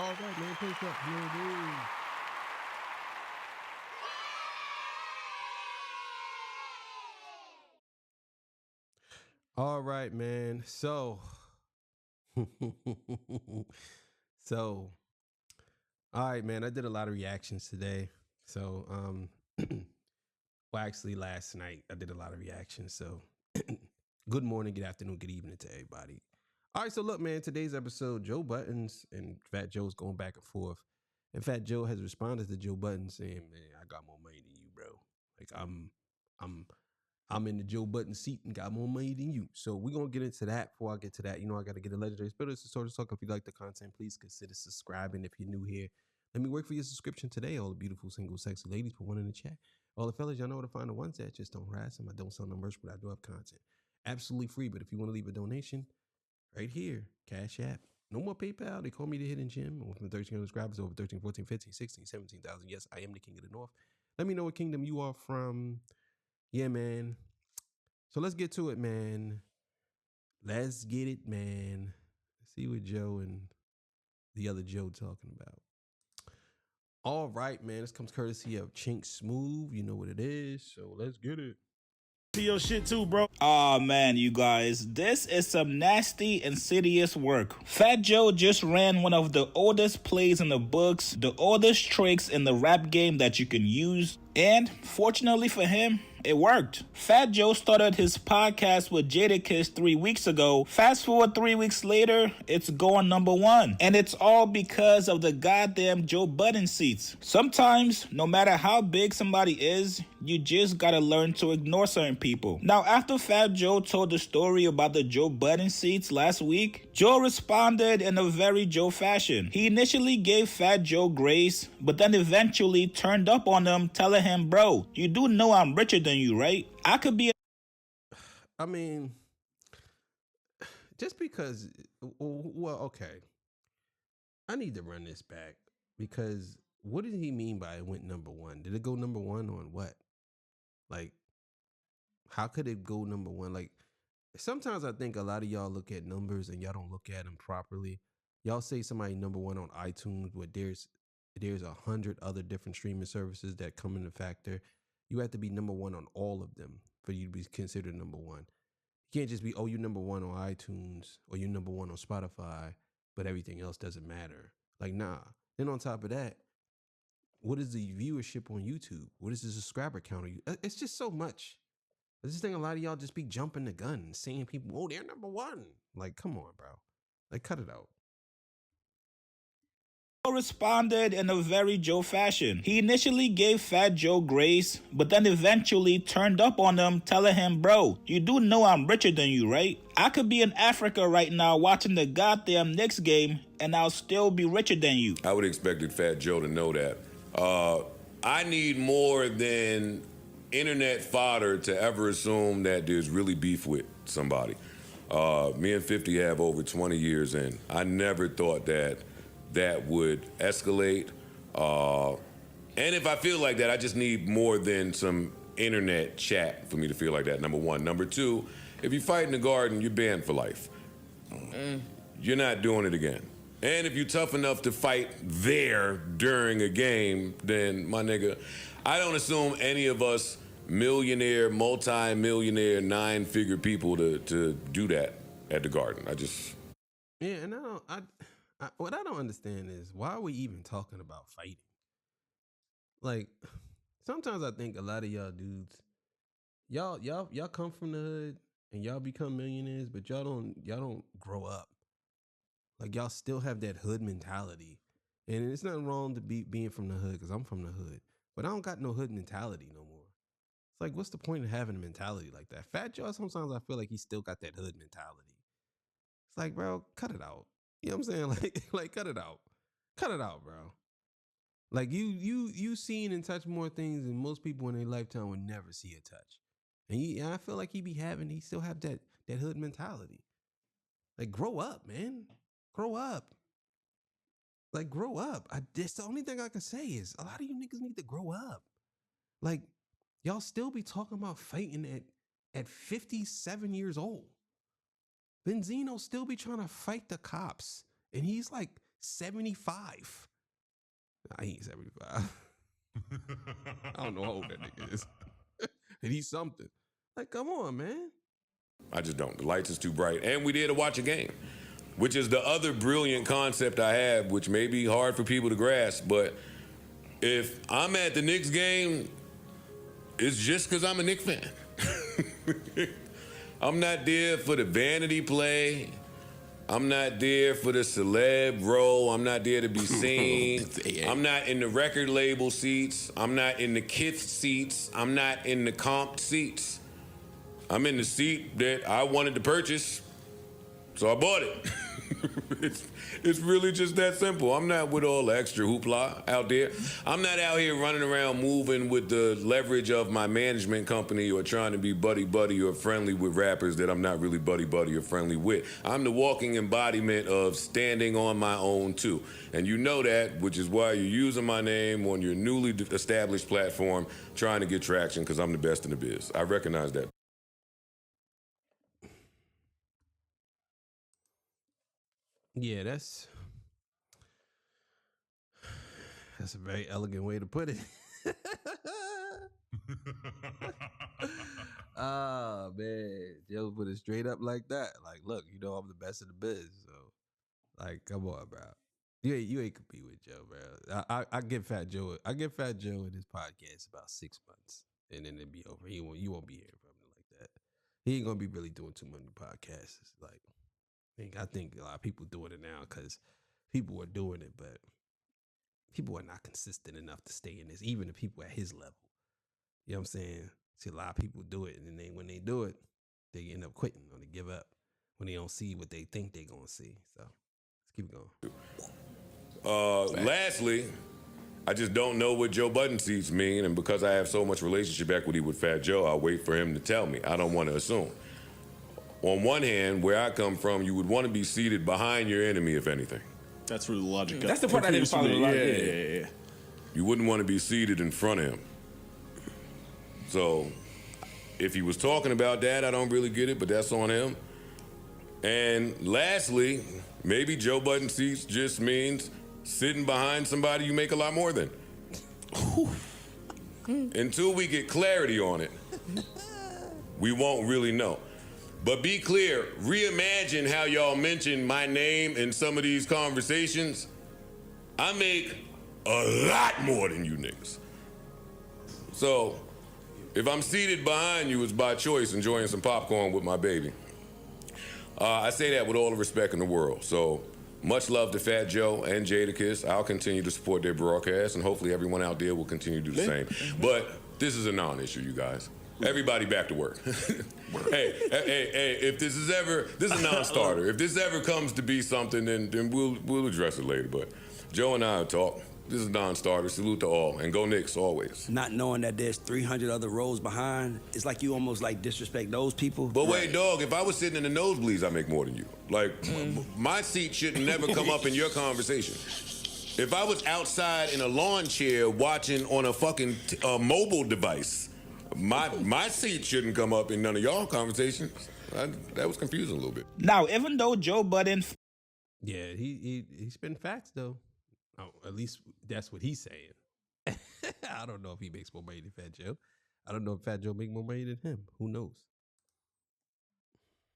All right, man. Pick up. Here it is. All right, man. So, all right, man. I did a lot of reactions today. So, well, actually, last night I did a lot of reactions. So, good morning, good afternoon, good evening to everybody. All right, so look, man. Today's episode, Joe Buttons and Fat Joe's going back and forth. And Fat Joe has responded to Joe Budden saying, "Man, I got more money than you, bro. Like I'm I'm in the Joe Budden seat and got more money than you." So we're gonna get into that. Before I get to that, I gotta get a legendary spitter to sort of talk. If you like the content, please consider subscribing. If you're new here, let me work for your subscription today. All the beautiful, single, sexy ladies, put one in the chat. All the fellas, y'all know where to find the ones that just don't harass them. I don't sell no merch, but I do have content. Absolutely free. But if you want to leave a donation, right here, Cash App. No more PayPal. They call me the hidden gem. From 13 subscribers over 13, 14, 15, 16, 17,000. Yes, I am the king of the north. Let me know what kingdom you are from. Yeah, man. So let's get to it, man. Let's get it, man. Let's see what Joe and the other Joe talking about. All right, man. This comes courtesy of Chink Smooth. You know what it is. So let's get it. See your shit too, bro. Aw, man, you guys, this is some nasty, insidious work. Fat Joe just ran one of the oldest plays in the books, the oldest tricks in the rap game that you can use, and fortunately for him, it worked. Fat Joe started his podcast with Jadakiss 3 weeks ago. Fast forward 3 weeks later, it's going #1. And it's all because of the goddamn Joe Budden seats. Sometimes, no matter how big somebody is, you just gotta learn to ignore certain people. Now, after Fat Joe told the story about the Joe Budden seats last week, Joe responded in a very Joe fashion. He initially gave Fat Joe grace, but then eventually turned up on him, telling him, "Bro, you do know I'm richer than you, right? I could be I mean, just because, well, okay. I need to run this back because what did he mean by it went #1? Did it go #1 on what? Like, how could it go #1? Like, sometimes I think a lot of y'all look at numbers and y'all don't look at them properly. Y'all say somebody #1 on iTunes, but there's 100 other different streaming services that come into factor. You have to be #1 on all of them for you to be considered #1. You can't just be, oh, you're #1 on iTunes or you're #1 on Spotify, but everything else doesn't matter. Like, nah. Then on top of that, what is the viewership on YouTube? What is the subscriber count? It's just so much. I just think a lot of y'all just be jumping the gun and saying people, oh, they're #1. Like, come on, bro. Like, cut it out. responded in a very Joe fashion. He initially gave Fat Joe grace, but then eventually turned up on him, telling him, "Bro, you do know I'm richer than you, right? I could be in Africa right now watching the goddamn Knicks game, and I'll still be richer than you." I would have expected Fat Joe to know that. I need more than internet fodder to ever assume that there's really beef with somebody. Me and 50 have over 20 years in. I never thought that would escalate. And if I feel like that, I just need more than some internet chat for me to feel like that, #1. #2, if you fight in the garden, you're banned for life. You're not doing it again. And if you're tough enough to fight there during a game, then, my nigga, I don't assume any of us millionaire, multi-millionaire, 9-figure people to do that at the garden. Yeah, and what I don't understand is why are we even talking about fighting? Like, sometimes I think a lot of y'all dudes, y'all come from the hood and y'all become millionaires, but y'all don't grow up. Like, y'all still have that hood mentality, and it's nothing wrong to being from the hood because I'm from the hood, but I don't got no hood mentality no more. It's like, what's the point of having a mentality like that? Fat Joe, sometimes I feel like he still got that hood mentality. It's like, bro, cut it out. You know what I'm saying? Like cut it out. Cut it out, bro. Like you seen and touched more things than most people in their lifetime would never see or touch. And I feel like he still have that hood mentality. Like, grow up, man. Grow up. Like, grow up. That's the only thing I can say is a lot of you niggas need to grow up. Like, y'all still be talking about fighting at 57 years old. Benzino still be trying to fight the cops. And he's like 75. Nah, he ain't 75. I don't know how old that nigga is. And he's something. Like, come on, man. I just don't. The lights is too bright. And we there to watch a game, which is the other brilliant concept I have, which may be hard for people to grasp. But if I'm at the Knicks game, it's just because I'm a Knicks fan. I'm not there for the vanity play. I'm not there for the celeb role. I'm not there to be seen. I'm not in the record label seats. I'm not in the Kith seats. I'm not in the comp seats. I'm in the seat that I wanted to purchase, so I bought it. It's really just that simple. I'm not with all the extra hoopla out there. I'm not out here running around moving with the leverage of my management company or trying to be buddy-buddy or friendly with rappers that I'm not really buddy-buddy or friendly with. I'm the walking embodiment of standing on my own, too. And you know that, which is why you're using my name on your newly established platform, trying to get traction, because I'm the best in the biz. I recognize that. Yeah, that's a very elegant way to put it. Oh, man. Joe put it straight up like that. Like, look, you know I'm the best in the biz. So, like, come on, bro. You ain't compete with Joe, bro. I give Fat Joe in his podcast about 6 months, and then it'll be over. You won't be hearing from him like that. He ain't gonna be really doing too many podcasts. Like, I think a lot of people doing it now because people are doing it, but people are not consistent enough to stay in this, even the people at his level. You know what I'm saying? See, a lot of people do it, and then when they do it, they end up quitting or they give up when they don't see what they think they're going to see. So let's keep going. Lastly, I just don't know what Joe Budden seats mean, and because I have so much relationship equity with Fat Joe, I'll wait for him to tell me. I don't want to assume. On one hand, where I come from, you would want to be seated behind your enemy, if anything. That's where the logic goes. That's the part I didn't follow. Yeah. You wouldn't want to be seated in front of him. So, if he was talking about that, I don't really get it, but that's on him. And lastly, maybe Joe Budden seats just means sitting behind somebody you make a lot more than. Until we get clarity on it, we won't really know. But be clear, reimagine how y'all mention my name in some of these conversations. I make a lot more than you niggas. So, if I'm seated behind you, it's by choice, enjoying some popcorn with my baby. I say that with all the respect in the world. So, much love to Fat Joe and Jadakiss. I'll continue to support their broadcast, and hopefully everyone out there will continue to do the same. But this is a non-issue, you guys. Everybody back to work. Hey, if this is a non-starter. If this ever comes to be something, then we'll address it later. But Joe and I will talk. This is a non-starter. Salute to all. And go Knicks always. Not knowing that there's 300 other rows behind, it's like you almost like disrespect those people. But wait, dog, if I was sitting in the nosebleeds, I make more than you. Like, my seat should never come up in your conversation. If I was outside in a lawn chair watching on a fucking mobile device, my seat shouldn't come up in none of y'all conversations. That was confusing a little bit. Now, even though Joe Budden... Yeah, he spin facts, though. Oh, at least that's what he's saying. I don't know if he makes more money than Fat Joe. I don't know if Fat Joe make more money than him. Who knows?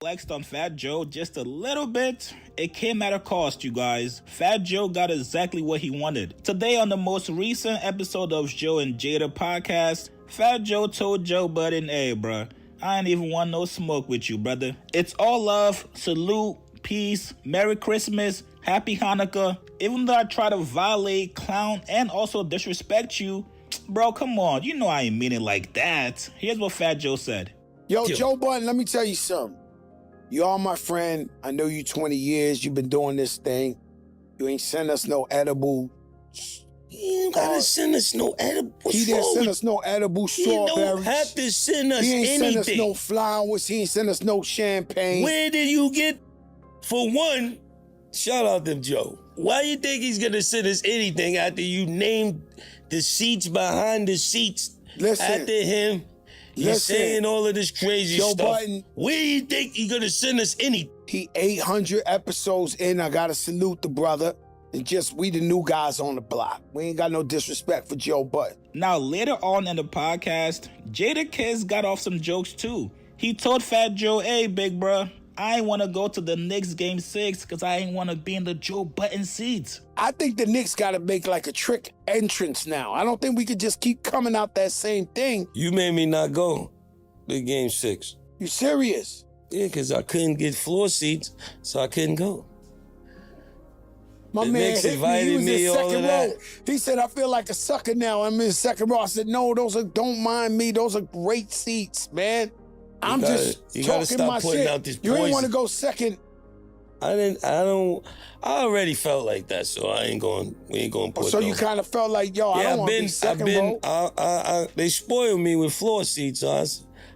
Flexed on Fat Joe just a little bit. It came at a cost, you guys. Fat Joe got exactly what he wanted. Today on the most recent episode of Joe and Jada podcast, Fat Joe told Joe Budden, hey, bruh, I ain't even want no smoke with you, brother. It's all love, salute, peace, Merry Christmas, Happy Hanukkah. Even though I try to violate, clown, and also disrespect you, bro, come on. You know I ain't mean it like that. Here's what Fat Joe said. Yo, Joe Budden, let me tell you something. You are my friend. I know you 20 years. You've been doing this thing. You ain't send us no edible. He ain't gotta send us no edible. He didn't send us no edible strawberries. He don't have to send us anything. He ain't send us no flowers. He ain't send us no champagne. Where did you get, for one, shout out to Joe. Why you think he's gonna send us anything after you named the seats behind the seats after him? He's saying all of this crazy Joe stuff. Budden, where do you think he's gonna send us anything? He 800 episodes in. I gotta salute the brother. and just we the new guys on the block. We ain't got no disrespect for Joe Budden. Now, later on in the podcast, Jadakiss got off some jokes too. He told Fat Joe, hey, big bruh, I ain't want to go to the Knicks game 6 because I ain't want to be in the Joe Budden seats. I think the Knicks got to make like a trick entrance now. I don't think we could just keep coming out that same thing. You made me not go to game 6. You serious? Yeah, because I couldn't get floor seats, so I couldn't go. My The man Knicks hit me. He was invited me, in all second of that. row. He said, I feel like a sucker now. I'm in second row. I said, no, don't mind me. Those are great seats, man. I'm just you gotta talking stop my putting shit. out this You ain't want to poison. go second. I already felt like that, so we ain't going to put So you kind of felt like, yo, I don't want to be second row. they spoiled me with floor seats, so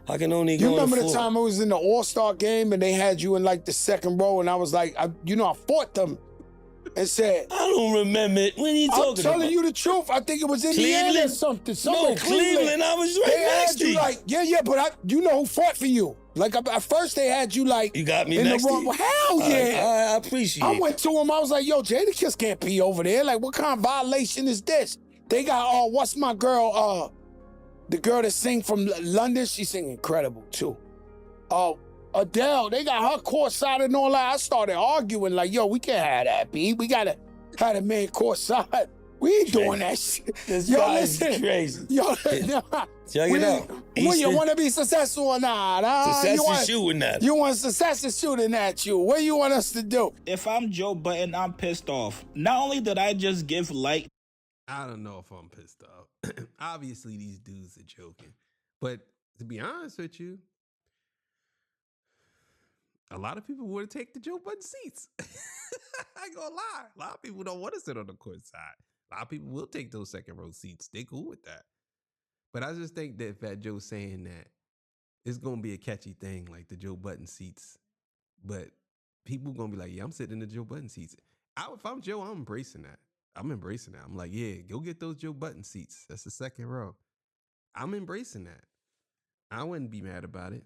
I can only go You remember to the floor. time I was in the All-Star game and they had you in like the second row and I was like, I fought them and said, I don't remember it. What are you I'm talking telling about? you the truth. I think it was Indiana or Cleveland? something. No, Somewhere Cleveland. I was right They next had to you you. like, yeah, but you know who fought for you. Like at first they had you like You got me in next the to wrong. you? Hell yeah. I appreciate I it. went to him. I was like, yo, Jadakiss can't be over there. Like, what kind of violation is this? They got, what's my girl, the girl that sing from London? She sing incredible too. Adele, they got her courtside and all that. I started arguing like, yo, we can't have that, B. We gotta have a man courtside. We ain't doing that shit. This Yo, guy's listen. crazy. Yo, Check it out. When you Eastern- want to be successful or not? Success you want, is shooting at it. You want success is shooting at you. What do you want us to do? If I'm Joe Budden, I'm pissed off. Not only did I just give light I don't know if I'm pissed off. Obviously, these dudes are joking. But to be honest with you, a lot of people would take the Joe Budden seats. I ain't gonna lie. A lot of people don't want to sit on the court side. A lot of people will take those second row seats. They cool with that. But I just think that Fat Joe's saying that it's gonna be a catchy thing, like the Joe Budden seats. But people gonna be like, yeah, I'm sitting in the Joe Budden seats. If I'm Joe, I'm embracing that. I'm embracing that. I'm like, yeah, go get those Joe Budden seats. That's the second row. I'm embracing that. I wouldn't be mad about it.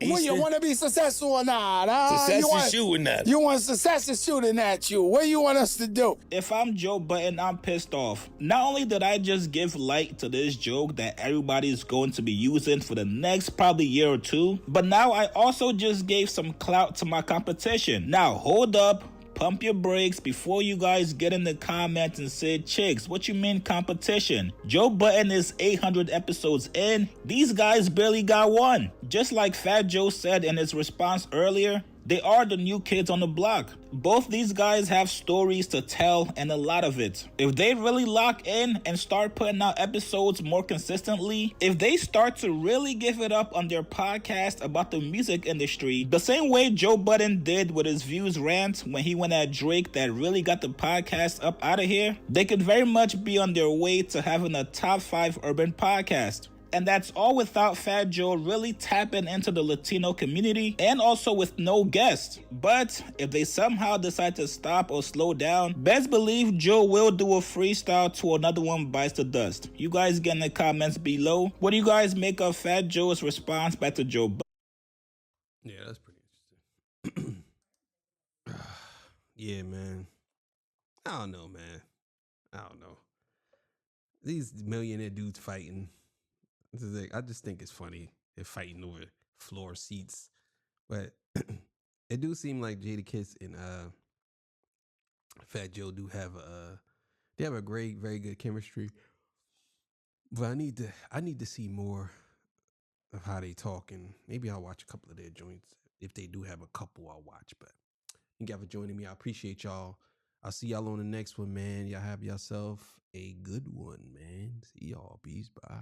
When you want to be successful or not? Success is shooting at it. You want success is shooting at you. What do you want us to do? If I'm Joe Budden, I'm pissed off. Not only did I just give light to this joke that everybody's going to be using for the next probably year or two, but now I also just gave some clout to my competition. Now, hold up. Pump your brakes before you guys get in the comments and say, chicks, what you mean competition? Joe Budden is 800 episodes in. These guys barely got one. Just like Fat Joe said in his response earlier, they are the new kids on the block. Both these guys have stories to tell and a lot of it. If they really lock in and start putting out episodes more consistently, if they start to really give it up on their podcast about the music industry, the same way Joe Budden did with his Views rant when he went at Drake that really got the podcast up out of here, they could very much be on their way to having a top 5 urban podcast. And that's all without Fat Joe really tapping into the Latino community and also with no guests. But if they somehow decide to stop or slow down, best believe Joe will do a freestyle till another one bites the dust. You guys get in the comments below. What do you guys make of Fat Joe's response back to Joe Budden? Yeah, that's pretty interesting. Yeah, man. I don't know, man. I don't know. These millionaire dudes fighting. This is like, I just think it's funny. They're fighting over floor seats. But it do seem like Jadakiss and Fat Joe do have a great, very good chemistry. But I need to see more of how they talk, and maybe I'll watch a couple of their joints. If they do have a couple, I'll watch. But thank y'all for joining me. I appreciate y'all. I'll see y'all on the next one, man. Y'all have yourself a good one, man. See y'all. Peace. Bye.